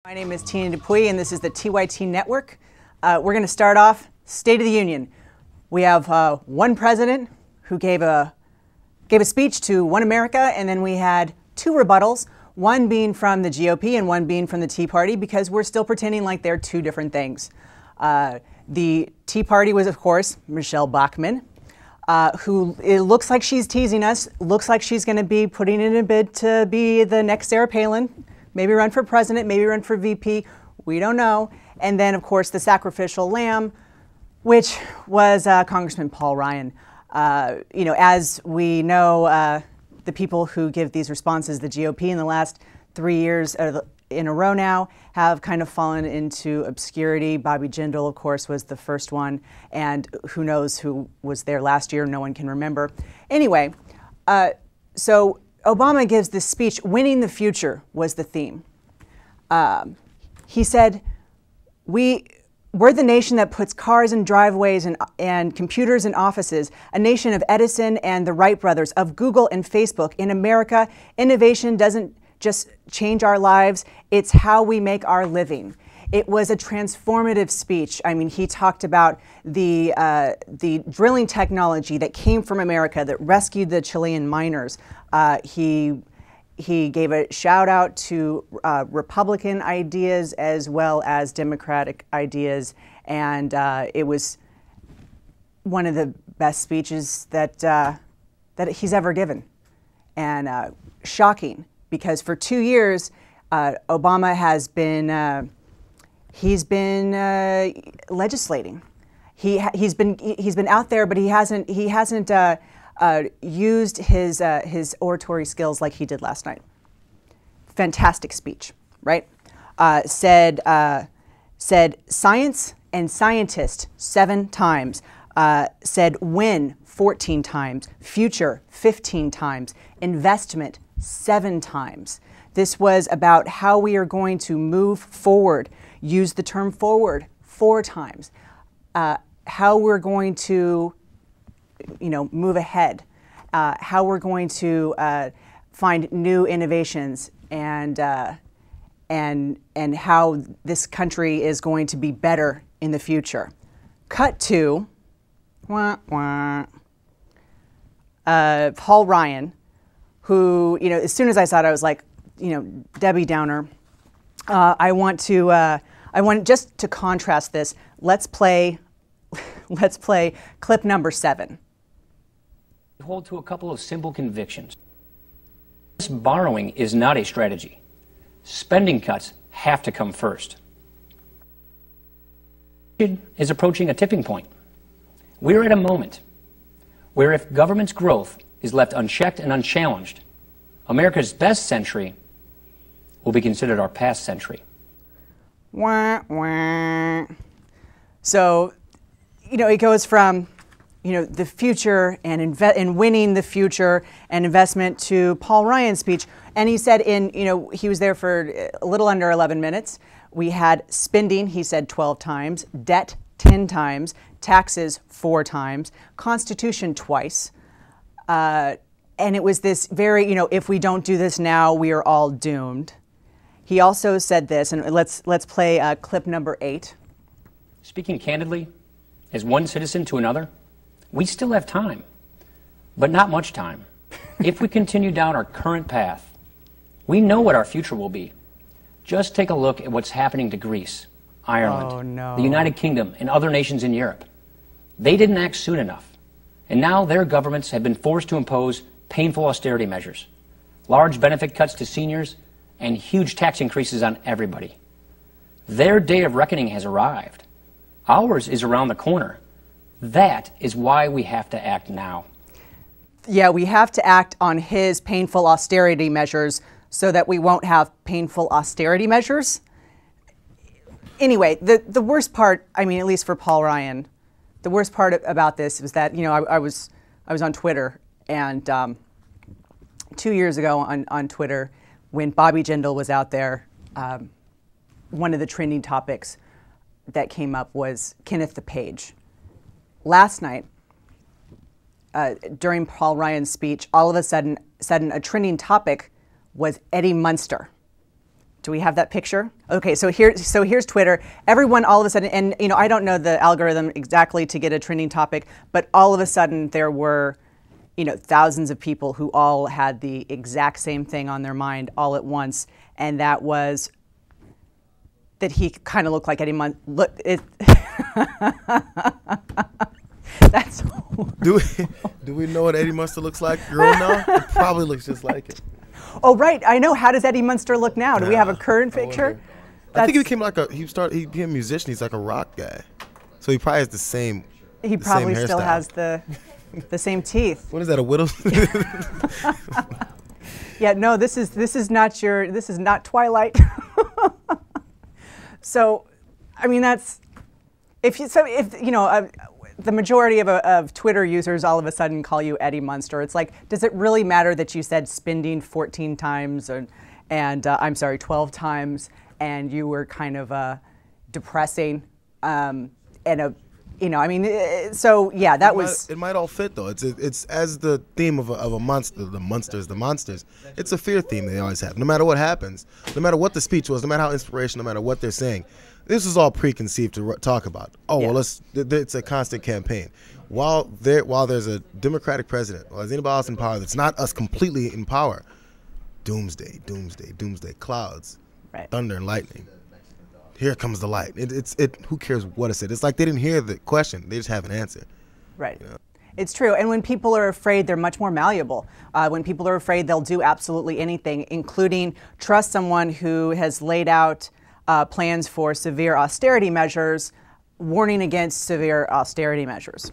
My name is Tina Dupuy, and this is the TYT Network. We're going to start off State of the Union. We have one president who gave a speech to One America, and then we had two rebuttals, one being from the GOP and one being from the Tea Party, because we're still pretending like they're two different things. The Tea Party was, of course, Michelle Bachmann, who it looks like she's teasing us, looks like she's going to be putting in a bid to be the next Sarah Palin. Maybe run for president, maybe run for VP, we don't know. And then, of course, the sacrificial lamb, which was Congressman Paul Ryan. As we know, the people who give these responses, the GOP in the last 3 years in a row now, have kind of fallen into obscurity. Bobby Jindal, of course, was the first one, and who knows who was there last year, no one can remember. Anyway, so Obama gives this speech. Winning the future was the theme. He said, we're the nation that puts cars in driveways and computers in offices, a nation of Edison and the Wright brothers, of Google and Facebook. In America, innovation doesn't just change our lives, it's how we make our living. It was a transformative speech. I mean, he talked about the drilling technology that came from America that rescued the Chilean miners. He gave a shout out to Republican ideas as well as Democratic ideas, and it was one of the best speeches that he's ever given, and shocking because for 2 years Obama has been he's been legislating. He's been out there, but he hasn't used his oratory skills like he did last night. Fantastic speech, right? Said science and scientist 7 times. Said win 14 times. Future 15 times. Investment 7 times. This was about how we are going to move forward. Use the term forward 4 times. How we're going to move ahead, how we're going to find new innovations, and how this country is going to be better in the future. Cut to Paul Ryan, who, as soon as I saw it, I was like, Debbie Downer. I want just to contrast this. Let's play clip number 7. Hold to a couple of simple convictions. This borrowing is not a strategy. Spending cuts have to come first. It is approaching a tipping point. We're at a moment where if government's growth is left unchecked and unchallenged, America's best century will be considered our past century. Wah, wah. So, it goes from the future and winning the future and investment to Paul Ryan's speech. And he said he was there for a little under 11 minutes. We had spending, he said 12 times, debt 10 times, taxes 4 times, Constitution twice. And it was this very, if we don't do this now, we are all doomed. He also said this, and let's play clip number 8. Speaking candidly, as one citizen to another, we still have time, but not much time. If we continue down our current path, we know what our future will be. Just take a look at what's happening to Greece, Ireland, the United Kingdom, and other nations in Europe. They didn't act soon enough, and now their governments have been forced to impose painful austerity measures, large benefit cuts to seniors, and huge tax increases on everybody. Their day of reckoning has arrived. Ours is around the corner. That is why we have to act now. Yeah, we have to act on his painful austerity measures so that we won't have painful austerity measures. Anyway, the worst part, at least for Paul Ryan, the worst part about this was that, I was on Twitter, and 2 years ago on Twitter, when Bobby Jindal was out there, one of the trending topics that came up was Kenneth the Page. Last night, during Paul Ryan's speech, all of a sudden a trending topic was Eddie Munster. Do we have that picture? Okay, so here's Twitter. Everyone all of a sudden, and I don't know the algorithm exactly to get a trending topic, but all of a sudden there were, thousands of people who all had the exact same thing on their mind all at once, and that was that he kind of looked like Eddie Munster. That's do we know what Eddie Munster looks like? Girl, now it probably looks just like him. Oh, right. I know. How does Eddie Munster look now? Do we have a current picture? I think he became he became a musician. He's like a rock guy. So he probably has the same He probably still has the same teeth. What is that, a widow's? Yeah, no, this is not Twilight. So, I mean, the majority of Twitter users all of a sudden call you Eddie Munster. It's like, does it really matter that you said spending 14 times and 12 times, and you were kind of depressing so yeah, that was. It might all fit though. It's as the theme of a monster, the monsters. It's a fear theme they always have. No matter what happens, no matter what the speech was, no matter how inspirational, no matter what they're saying. This is all preconceived to talk about. Oh, yeah. Well, it's a constant campaign. While there's a Democratic president, or there's anybody else in power that's not us completely in power, doomsday, clouds, right. Thunder and lightning. Here comes the light. Who cares what it said? It's like they didn't hear the question. They just have an answer. Right. It's true. And when people are afraid, they're much more malleable. When people are afraid, they'll do absolutely anything, including trust someone who has laid out plans for severe austerity measures, warning against severe austerity measures.